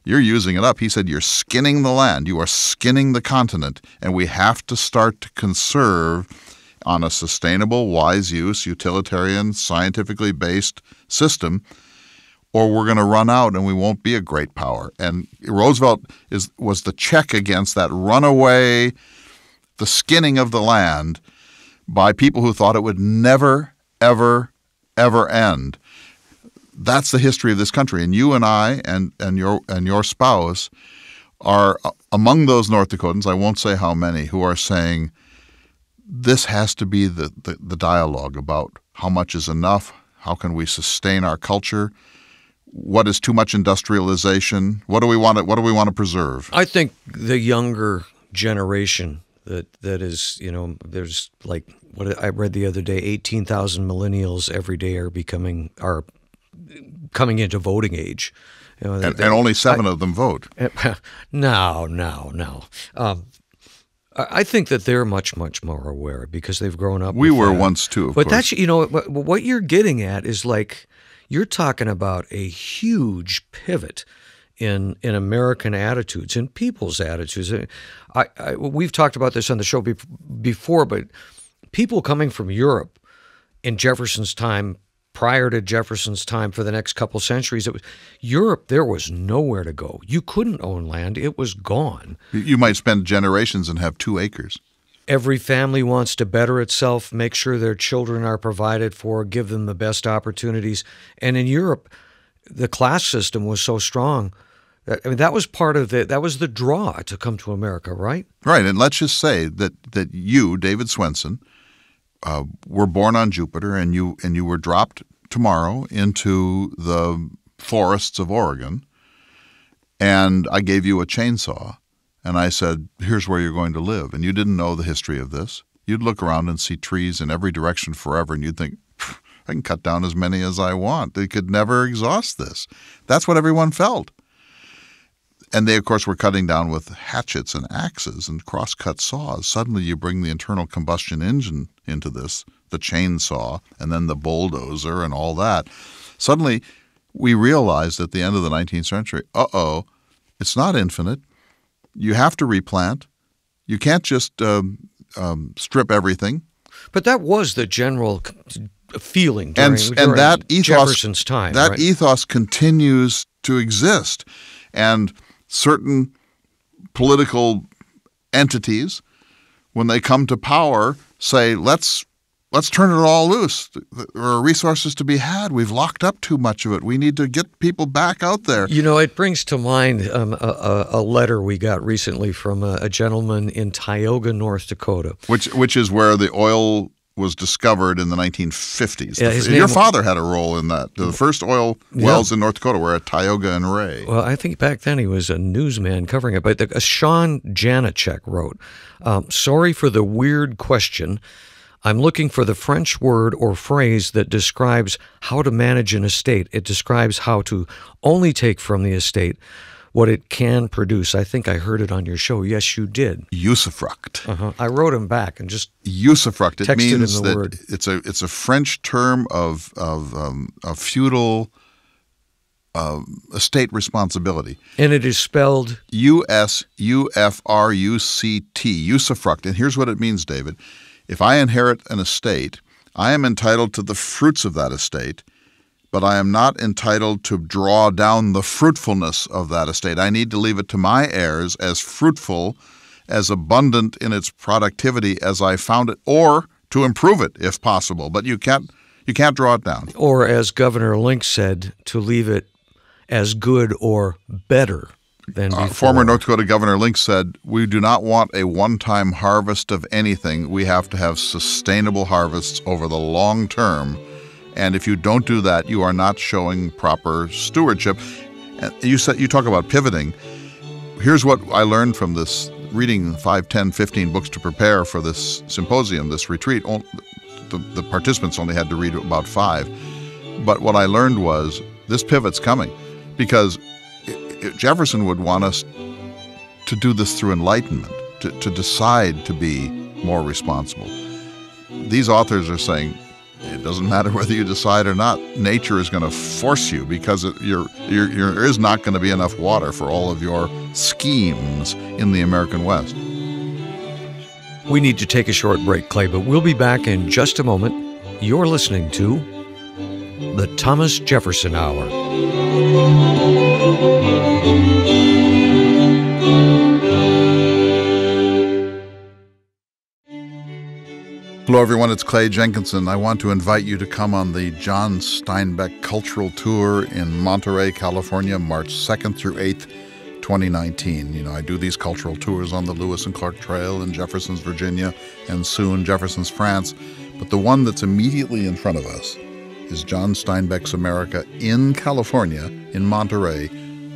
you're using it up. He said, you're skinning the land. You are skinning the continent, and we have to start to conserve on a sustainable, wise use, utilitarian, scientifically based system, or we're going to run out and we won't be a great power. And Roosevelt was the check against that runaway, the skinning of the land by people who thought it would never, ever, ever end. That's the history of this country. And you and I and your spouse are among those North Dakotans, I won't say how many, who are saying this has to be the dialogue about how much is enough, how can we sustain our culture, what is too much industrialization, what do we want to preserve? I think the younger generation that is, there's like what I read the other day, 18,000 millennials every day are coming into voting age. And only 7 of them vote. No. I think that they're much, much more aware because they've grown up. We were that. once too, of but course. That's, what you're getting at is like, you're talking about a huge pivot in American attitudes, in people's attitudes. We've talked about this on the show before, but people coming from Europe in Jefferson's time, prior to Jefferson's time, for the next couple centuries, Europe, there was nowhere to go. You couldn't own land. It was gone. You might spend generations and have 2 acres. Every family wants to better itself, make sure their children are provided for, give them the best opportunities. And in Europe, the class system was so strong. I mean, that was that was the draw to come to America, right? Right. And let's just say that you, David Swenson, were born on Jupiter, and you were dropped tomorrow into the forests of Oregon, and I gave you a chainsaw. And I said, here's where you're going to live. And you didn't know the history of this. You'd look around and see trees in every direction forever, and you'd think, I can cut down as many as I want. They could never exhaust this. That's what everyone felt. And they, of course, were cutting down with hatchets and axes and cross-cut saws. Suddenly you bring the internal combustion engine into this, the chainsaw, and then the bulldozer and all that. Suddenly we realized at the end of the 19th century, it's not infinite. You have to replant. You can't just strip everything. But that was the general feeling during that ethos, Jefferson's time. That right? ethos continues to exist. And certain political entities, when they come to power, say, let's turn it all loose. There are resources to be had. We've locked up too much of it. We need to get people back out there. It brings to mind a letter we got recently from a gentleman in Tioga, North Dakota. Which is where the oil was discovered in the 1950s. Yeah, your father had a role in that. The first oil wells in North Dakota were at Tioga and Ray. Well, I think back then he was a newsman covering it. But Sean Janacek wrote, sorry for the weird question. I'm looking for the French word or phrase that describes how to manage an estate. It describes how to only take from the estate what it can produce. I think I heard it on your show. Yes, you did. Usufruct. I wrote him back and just usufruct. It means that word. It's a French term of feudal estate responsibility. And it is spelled Usufruct. Usufruct. And here's what it means, David. If I inherit an estate, I am entitled to the fruits of that estate, but I am not entitled to draw down the fruitfulness of that estate. I need to leave it to my heirs as fruitful, as abundant in its productivity as I found it, or to improve it if possible. But you can't draw it down. Or as Governor Link said, to leave it as good or better than before. Former North Dakota Governor Link said, we do not want a one-time harvest of anything. We have to have sustainable harvests over the long term. And if you don't do that, you are not showing proper stewardship. And you talk about pivoting. Here's what I learned from this reading 5, 10, 15 books to prepare for this symposium, this retreat. The participants only had to read about 5. But what I learned was this pivot's coming, because Jefferson would want us to do this through enlightenment, to decide to be more responsible. These authors are saying it doesn't matter whether you decide or not. Nature is going to force you, because there is not going to be enough water for all of your schemes in the American West. We need to take a short break, Clay, but we'll be back in just a moment. You're listening to the Thomas Jefferson Hour. Hello, everyone. It's Clay Jenkinson. I want to invite you to come on the John Steinbeck Cultural Tour in Monterey, California, March 2nd through 8th, 2019. You know, I do these cultural tours on the Lewis and Clark Trail in Jefferson's, Virginia, and soon Jefferson's, France. But the one that's immediately in front of us is John Steinbeck's America in California, in Monterey,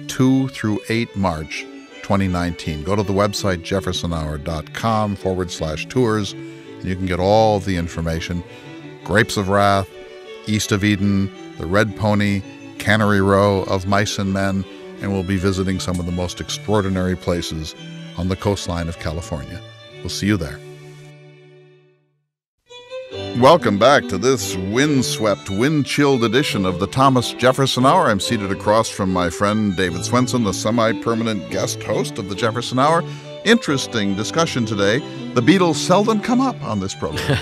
2 through 8 March 2019. Go to the website jeffersonhour.com/tours. And you can get all of the information. Grapes of Wrath, East of Eden, the Red Pony, Cannery Row, Of Mice and Men, and we'll be visiting some of the most extraordinary places on the coastline of California. We'll see you there. Welcome back to this windswept, wind-chilled edition of the Thomas Jefferson Hour. I'm seated across from my friend David Swenson, the semi-permanent guest host of the Jefferson Hour. Interesting discussion today. The Beatles seldom come up on this program.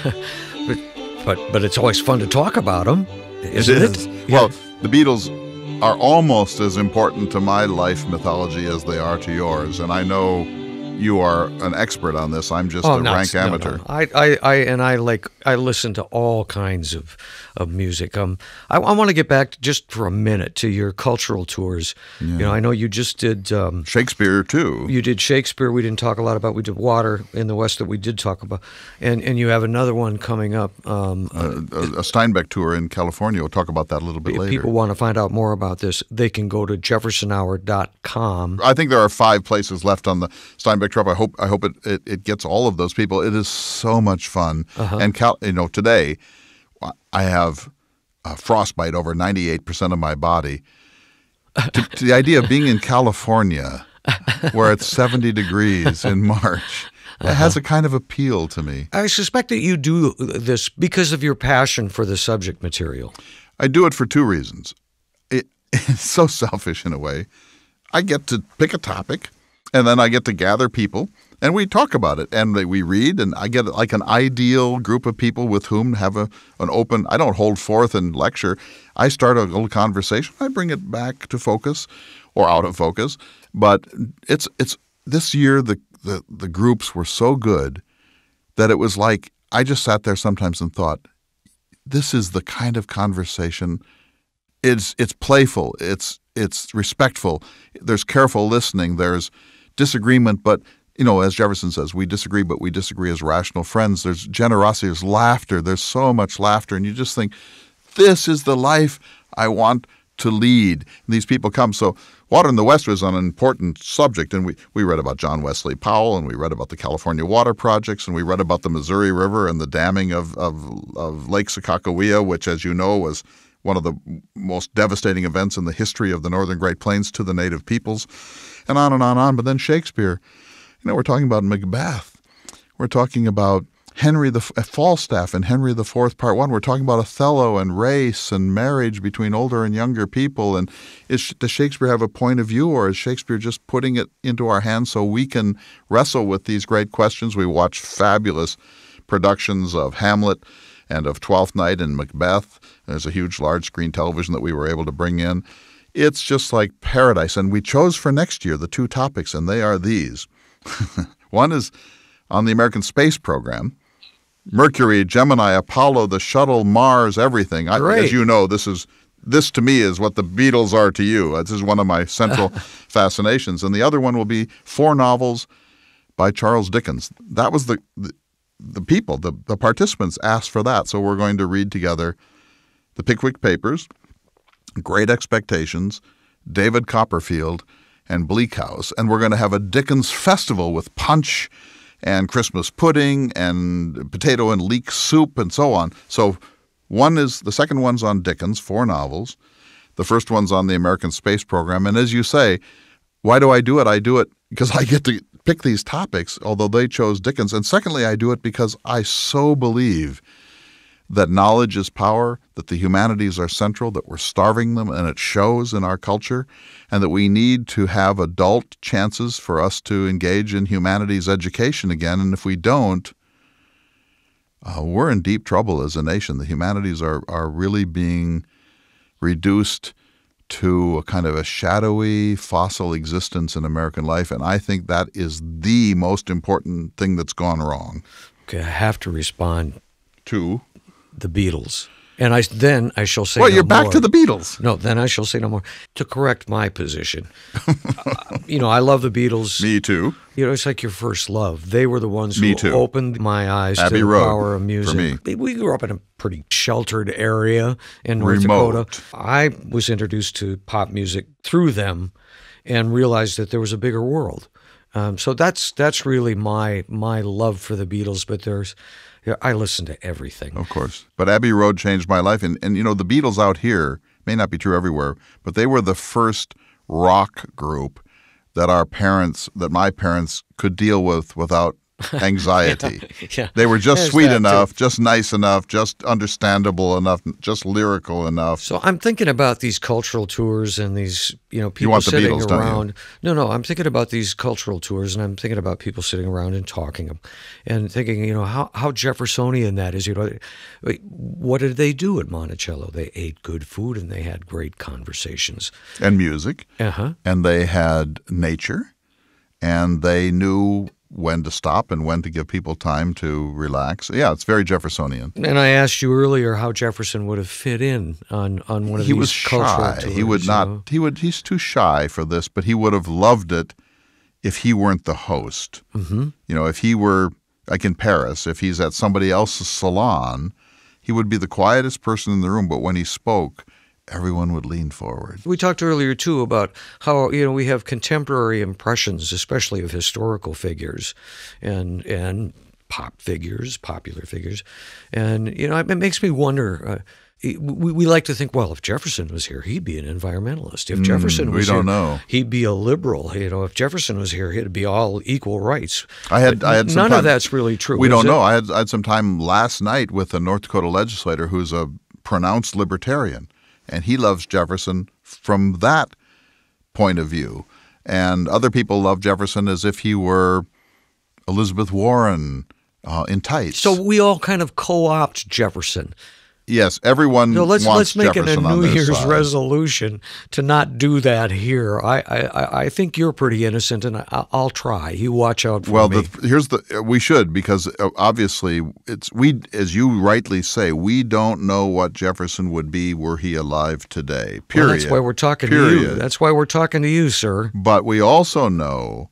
but it's always fun to talk about them, isn't it? Yeah. Well, the Beatles are almost as important to my life mythology as they are to yours, and I know you are an expert on this. I'm just a rank amateur. No. I listen to all kinds of music. I want to get back just for a minute to your cultural tours. Yeah. You know, I know you just did Shakespeare too. You did Shakespeare. We didn't talk a lot about. We did Water in the West that we did talk about, and you have another one coming up. A Steinbeck tour in California. We'll talk about that a little bit later. If people want to find out more about this, they can go to jeffersonhour.com. I think there are 5 places left on the Steinbeck trip. I hope it gets all of those people. It is so much fun. Uh-huh. And today I have frostbite over 98% of my body. To the idea of being in California where it's 70 degrees in March, it has a kind of appeal to me. I suspect that you do this because of your passion for the subject material. I do it for 2 reasons. It's so selfish in a way. I get to pick a topic, and then I get to gather people, and we talk about it, and we read, and I get like an ideal group of people with whom have an open. I don't hold forth and lecture. I start a little conversation. I bring it back to focus or out of focus. But it's this year the groups were so good that it was like I just sat there sometimes and thought, this is the kind of conversation. It's playful. It's respectful. There's careful listening. There's disagreement, but as Jefferson says, we disagree, but we disagree as rational friends. There's generosity, there's laughter, there's so much laughter, and you just think, this is the life I want to lead. And these people come. So Water in the West was an important subject, and we read about John Wesley Powell, and we read about the California water projects, and we read about the Missouri River and the damming of Lake Sakakawea, which, as you know, was one of the most devastating events in the history of the Northern Great Plains to the native peoples, and on and on and on. But then Shakespeare, we're talking about Macbeth. We're talking about Falstaff in Henry IV, Part 1. We're talking about Othello and race and marriage between older and younger people. And does Shakespeare have a point of view, or is Shakespeare just putting it into our hands so we can wrestle with these great questions? We watch fabulous productions of Hamlet and of Twelfth Night and Macbeth. There's a huge large-screen television that we were able to bring in. It's just like paradise. And we chose for next year the 2 topics, and they are these. One is on the American space program. Mercury, Gemini, Apollo, the shuttle, Mars, everything. As you know, this to me is what the Beatles are to you. This is one of my central fascinations. And the other one will be 4 novels by Charles Dickens. That was the people, the participants asked for that. So we're going to read together The Pickwick Papers, Great Expectations, David Copperfield, and Bleak House, and we're going to have a Dickens festival with punch and Christmas pudding and potato and leek soup and so on. So the second one's on Dickens, 4 novels. The first one's on the American space program. And as you say, why do I do it? I do it because I get to pick these topics, although they chose Dickens. And secondly, I do it because I so believe that knowledge is power, that the humanities are central, that we're starving them, and it shows in our culture, and that we need to have adult chances for us to engage in humanities education again. And if we don't, we're in deep trouble as a nation. The humanities are really being reduced to a kind of a shadowy, fossil existence in American life, and I think that is the most important thing that's gone wrong. Okay, I have to respond to the Beatles. And then I shall say well, no you're back more. to the Beatles. No, then I shall say no more. To correct my position, I love the Beatles. Me too. It's like your first love. They were the ones Me who too. opened my eyes Abbey to the Road, power of music. for me. We grew up in a pretty sheltered area in North Remote. Dakota. I was introduced to pop music through them and realized that there was a bigger world. So that's really my love for the Beatles. But I listen to everything. Of course. But Abbey Road changed my life. And the Beatles out here may not be true everywhere, but they were the first rock group that my parents could deal with without anxiety. Yeah. They were just There's sweet that enough, too. just nice enough, just understandable enough, just lyrical enough. So I'm thinking about these cultural tours and these, people You want the sitting Beatles, don't you? around. No, I'm thinking about these cultural tours, and I'm thinking about people sitting around and talking, and thinking, how Jeffersonian that is. What did they do at Monticello? They ate good food and they had great conversations. And music. Uh-huh. And they had nature. And they knew when to stop and when to give people time to relax. Yeah, it's very Jeffersonian. And I asked you earlier how Jefferson would have fit in on one of He these was cultural shy. tours. He would not. He's too shy for this, but he would have loved it if he weren't the host. Mm-hmm. If he were like in Paris, if he's at somebody else's salon, he would be the quietest person in the room. But when he spoke, everyone would lean forward. We talked earlier, too, about how, we have contemporary impressions, especially of historical figures and popular figures. And, it makes me wonder, we like to think, well, if Jefferson was here, he'd be an environmentalist. If Jefferson was here, know. He'd be a liberal. If Jefferson was here, he'd be all equal rights. I had some none time, of that's really true. We is don't it? know. I had some time last night with a North Dakota legislator who's a pronounced libertarian. And he loves Jefferson from that point of view. And other people love Jefferson as if he were Elizabeth Warren in tights. So we all kind of co-opt Jefferson. Yes, everyone let's wants make Jefferson it a on New their Year's side. resolution to not do that here. I think you're pretty innocent, and I'll try. You watch out for me. We should, because obviously as you rightly say, we don't know what Jefferson would be were he alive today. Period. Well, that's why we're talking to you. That's why we're talking to you, sir. But we also know,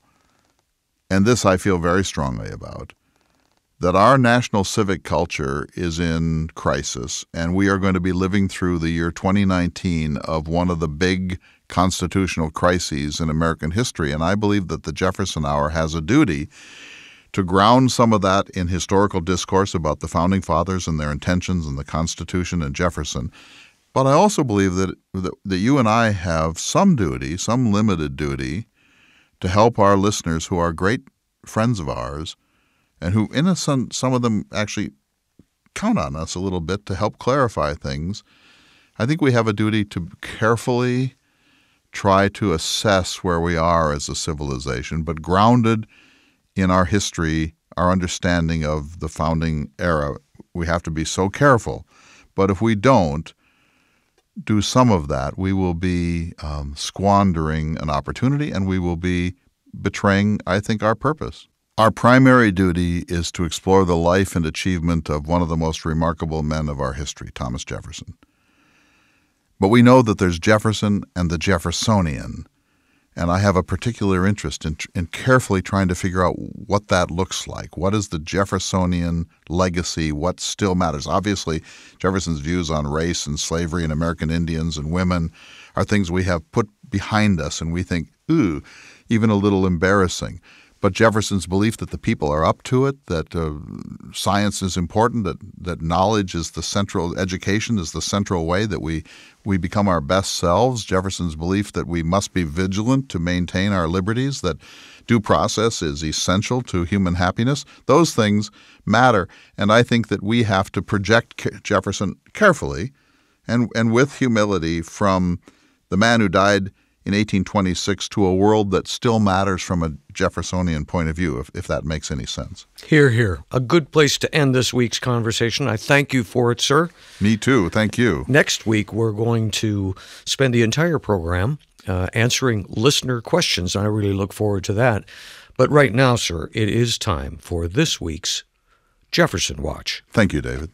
and this I feel very strongly about, that our national civic culture is in crisis, and we are going to be living through the year 2019 of one of the big constitutional crises in American history. And I believe that the Jefferson Hour has a duty to ground some of that in historical discourse about the Founding Fathers and their intentions and the Constitution and Jefferson. But I also believe that you and I have some duty, some limited duty, to help our listeners who are great friends of ours, and who, some of them actually count on us a little bit to help clarify things. I think we have a duty to carefully try to assess where we are as a civilization, but grounded in our history, our understanding of the founding era. We have to be so careful. But if we don't do some of that, we will be squandering an opportunity, and we will be betraying, I think, our purpose. Our primary duty is to explore the life and achievement of one of the most remarkable men of our history, Thomas Jefferson. But we know that there's Jefferson and the Jeffersonian, and I have a particular interest in carefully trying to figure out what that looks like. What is the Jeffersonian legacy? What still matters? Obviously, Jefferson's views on race and slavery and American Indians and women are things we have put behind us, and we think, ooh, even a little embarrassing. But Jefferson's belief that the people are up to it, that science is important, that knowledge is the central, education is the central way that we become our best selves, Jefferson's belief that we must be vigilant to maintain our liberties, that due process is essential to human happiness, those things matter. And I think that we have to project Jefferson carefully and with humility from the man who died in 1826 to a world that still matters from a Jeffersonian point of view, if that makes any sense. Hear, hear. A good place to end this week's conversation. I thank you for it, sir. Me too. Thank you. Next week, we're going to spend the entire program answering listener questions. I really look forward to that. But right now, sir, it is time for this week's Jefferson Watch. Thank you, David.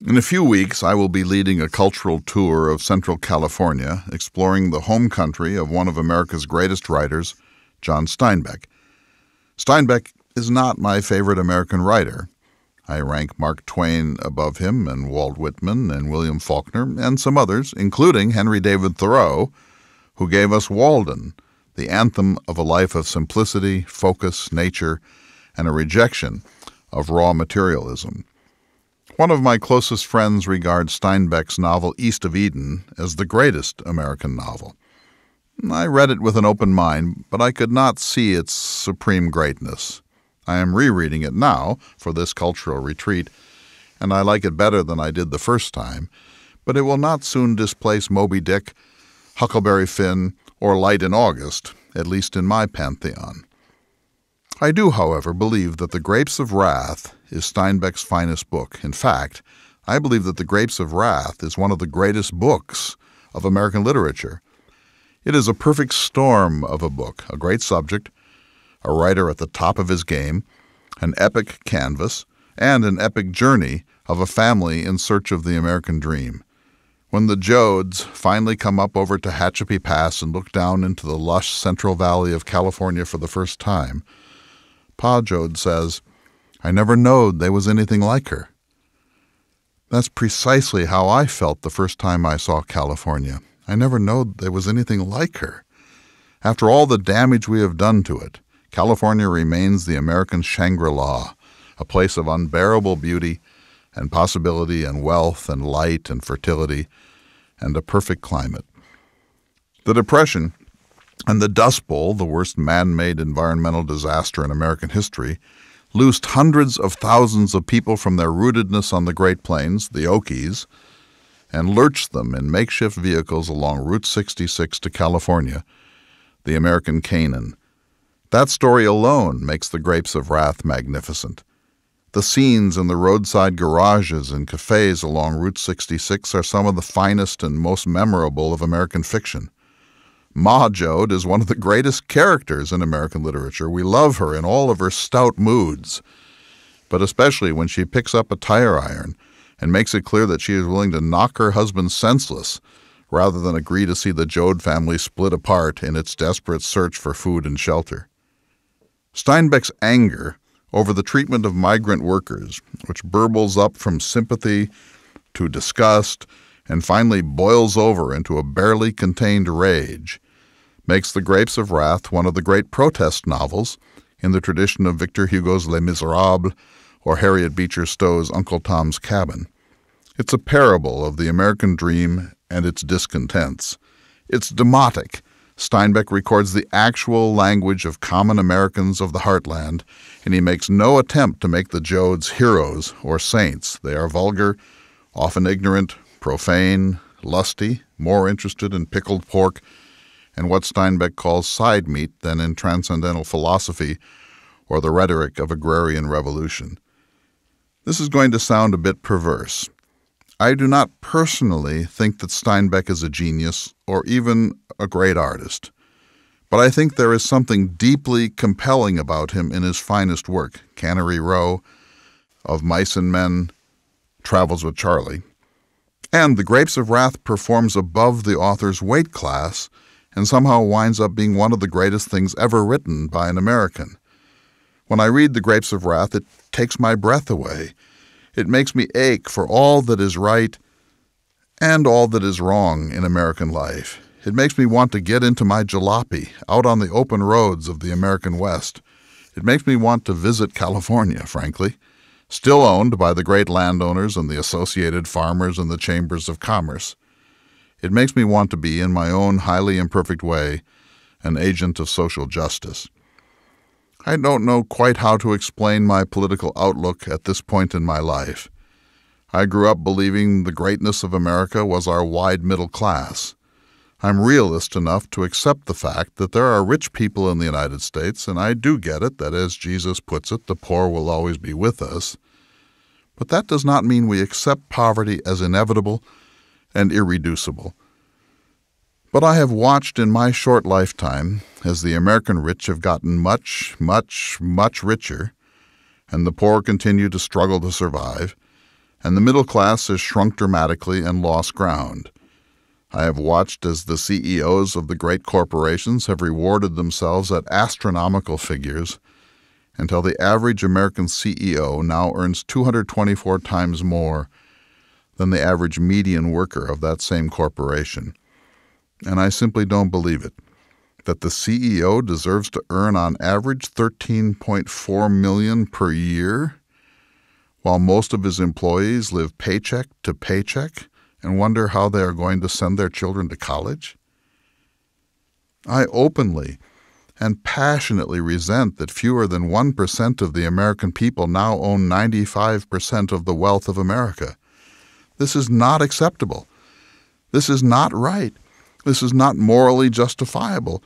In a few weeks, I will be leading a cultural tour of Central California, exploring the home country of one of America's greatest writers, John Steinbeck. Steinbeck is not my favorite American writer. I rank Mark Twain above him, and Walt Whitman, and William Faulkner, and some others, including Henry David Thoreau, who gave us Walden, the anthem of a life of simplicity, focus, nature, and a rejection of raw materialism. One of my closest friends regards Steinbeck's novel East of Eden as the greatest American novel. I read it with an open mind, but I could not see its supreme greatness. I am rereading it now for this cultural retreat, and I like it better than I did the first time, but it will not soon displace Moby Dick, Huckleberry Finn, or Light in August, at least in my pantheon. I do, however, believe that The Grapes of Wrath is Steinbeck's finest book. In fact, I believe that The Grapes of Wrath is one of the greatest books of American literature. It is a perfect storm of a book, a great subject, a writer at the top of his game, an epic canvas, and an epic journey of a family in search of the American dream. When the Joads finally come up over Tehachapi Pass and look down into the lush Central Valley of California for the first time, Pa Joad says, "I never knowed they was anything like her." That's precisely how I felt the first time I saw California. I never knowed there was anything like her. After all the damage we have done to it, California remains the American Shangri-La, a place of unbearable beauty and possibility and wealth and light and fertility and a perfect climate. The Depression and the Dust Bowl, the worst man-made environmental disaster in American history, loosed hundreds of thousands of people from their rootedness on the Great Plains, the Okies, and lurched them in makeshift vehicles along Route 66 to California, the American Canaan. That story alone makes The Grapes of Wrath magnificent. The scenes in the roadside garages and cafes along Route 66 are some of the finest and most memorable of American fiction. Ma Joad is one of the greatest characters in American literature. We love her in all of her stout moods, but especially when she picks up a tire iron and makes it clear that she is willing to knock her husband senseless rather than agree to see the Joad family split apart in its desperate search for food and shelter. Steinbeck's anger over the treatment of migrant workers, which burbles up from sympathy to disgust and finally boils over into a barely contained rage, makes The Grapes of Wrath one of the great protest novels in the tradition of Victor Hugo's Les Miserables or Harriet Beecher Stowe's Uncle Tom's Cabin. It's a parable of the American dream and its discontents. It's demotic. Steinbeck records the actual language of common Americans of the heartland, and he makes no attempt to make the Joads heroes or saints. They are vulgar, often ignorant, profane, lusty, more interested in pickled pork and what Steinbeck calls side meat than in transcendental philosophy or the rhetoric of agrarian revolution. This is going to sound a bit perverse. I do not personally think that Steinbeck is a genius or even a great artist, but I think there is something deeply compelling about him in his finest work, Cannery Row, Of Mice and Men, Travels with Charlie. And The Grapes of Wrath performs above the author's weight class and somehow winds up being one of the greatest things ever written by an American. When I read The Grapes of Wrath, it takes my breath away. It makes me ache for all that is right and all that is wrong in American life. It makes me want to get into my jalopy out on the open roads of the American West. It makes me want to visit California, frankly, still owned by the great landowners and the associated farmers and the chambers of commerce. It makes me want to be, in my own highly imperfect way, an agent of social justice. I don't know quite how to explain my political outlook at this point in my life. I grew up believing the greatness of America was our wide middle class. I'm realist enough to accept the fact that there are rich people in the United States, and I do get it that, as Jesus puts it, the poor will always be with us. But that does not mean we accept poverty as inevitable and irreducible. But I have watched in my short lifetime as the American rich have gotten much, much, much richer, and the poor continue to struggle to survive, and the middle class has shrunk dramatically and lost ground. I have watched as the CEOs of the great corporations have rewarded themselves at astronomical figures until the average American CEO now earns 224 times more than the average median worker of that same corporation. And I simply don't believe it, that the CEO deserves to earn on average $13.4 million per year, while most of his employees live paycheck to paycheck and wonder how they are going to send their children to college? I openly and passionately resent that fewer than 1% of the American people now own 95% of the wealth of America. This is not acceptable. This is not right. This is not morally justifiable.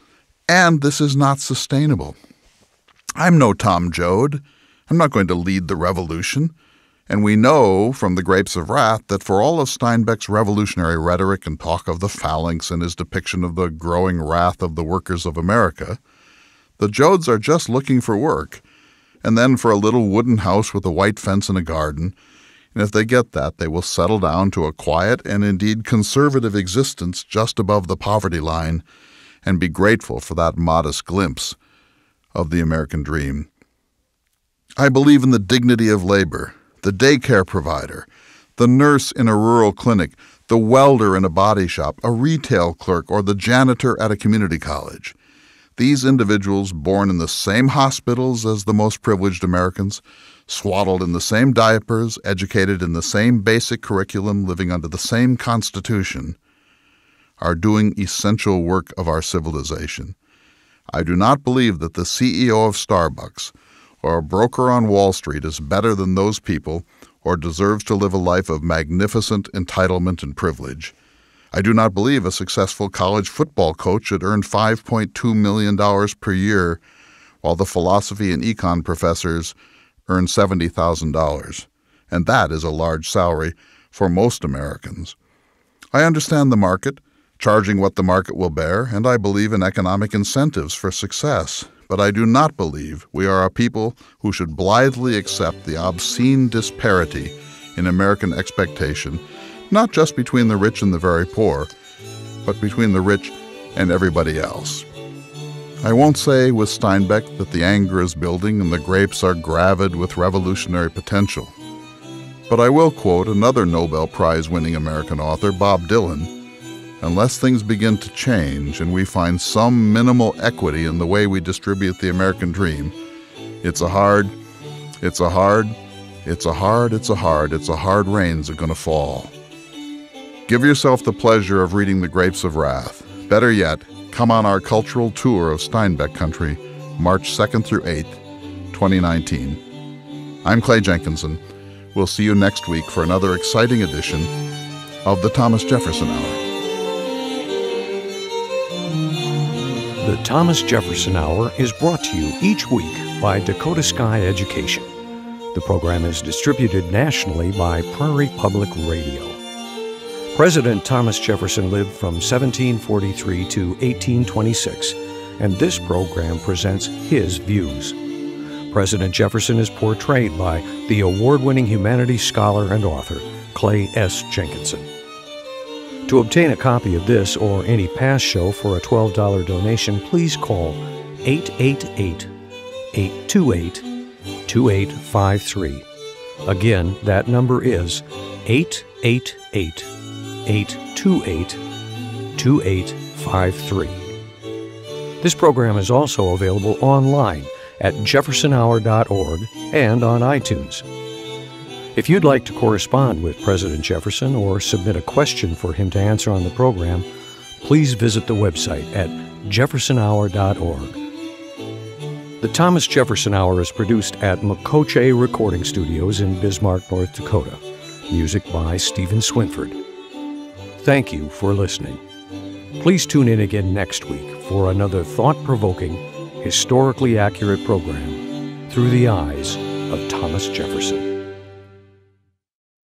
And this is not sustainable. I'm no Tom Joad. I'm not going to lead the revolution. And we know from the Grapes of Wrath that for all of Steinbeck's revolutionary rhetoric and talk of the phalanx and his depiction of the growing wrath of the workers of America, the Joads are just looking for work, and then for a little wooden house with a white fence and a garden, and if they get that, they will settle down to a quiet and indeed conservative existence just above the poverty line and be grateful for that modest glimpse of the American dream. I believe in the dignity of labor, the daycare provider, the nurse in a rural clinic, the welder in a body shop, a retail clerk, or the janitor at a community college. These individuals, born in the same hospitals as the most privileged Americans, swaddled in the same diapers, educated in the same basic curriculum, living under the same Constitution, are doing essential work of our civilization. I do not believe that the CEO of Starbucks or a broker on Wall Street is better than those people or deserves to live a life of magnificent entitlement and privilege. I do not believe a successful college football coach should earn $5.2 million per year, while the philosophy and econ professors earn $70,000, and that is a large salary for most Americans. I understand the market, charging what the market will bear, and I believe in economic incentives for success. But I do not believe we are a people who should blithely accept the obscene disparity in American expectation, not just between the rich and the very poor, but between the rich and everybody else. I won't say with Steinbeck that the anger is building and the grapes are gravid with revolutionary potential. But I will quote another Nobel Prize-winning American author, Bob Dylan, unless things begin to change and we find some minimal equity in the way we distribute the American dream, it's a hard rains are going to fall. Give yourself the pleasure of reading The Grapes of Wrath. Better yet, come on our cultural tour of Steinbeck country, March 2nd through 8th, 2019. I'm Clay Jenkinson. We'll see you next week for another exciting edition of the Thomas Jefferson Hour. The Thomas Jefferson Hour is brought to you each week by Dakota Sky Education. The program is distributed nationally by Prairie Public Radio. President Thomas Jefferson lived from 1743 to 1826, and this program presents his views. President Jefferson is portrayed by the award-winning humanities scholar and author, Clay S. Jenkinson. To obtain a copy of this or any past show for a $12 donation, please call 888-828-2853. Again, that number is 888-828-2853. 2853. This program is also available online at jeffersonhour.org and on iTunes. If you'd like to correspond with President Jefferson or submit a question for him to answer on the program, please visit the website at jeffersonhour.org. The Thomas Jefferson Hour is produced at Makoche Recording Studios in Bismarck, North Dakota. Music by Stephen Swinford. Thank you for listening. Please tune in again next week for another thought-provoking, historically accurate program through the eyes of Thomas Jefferson.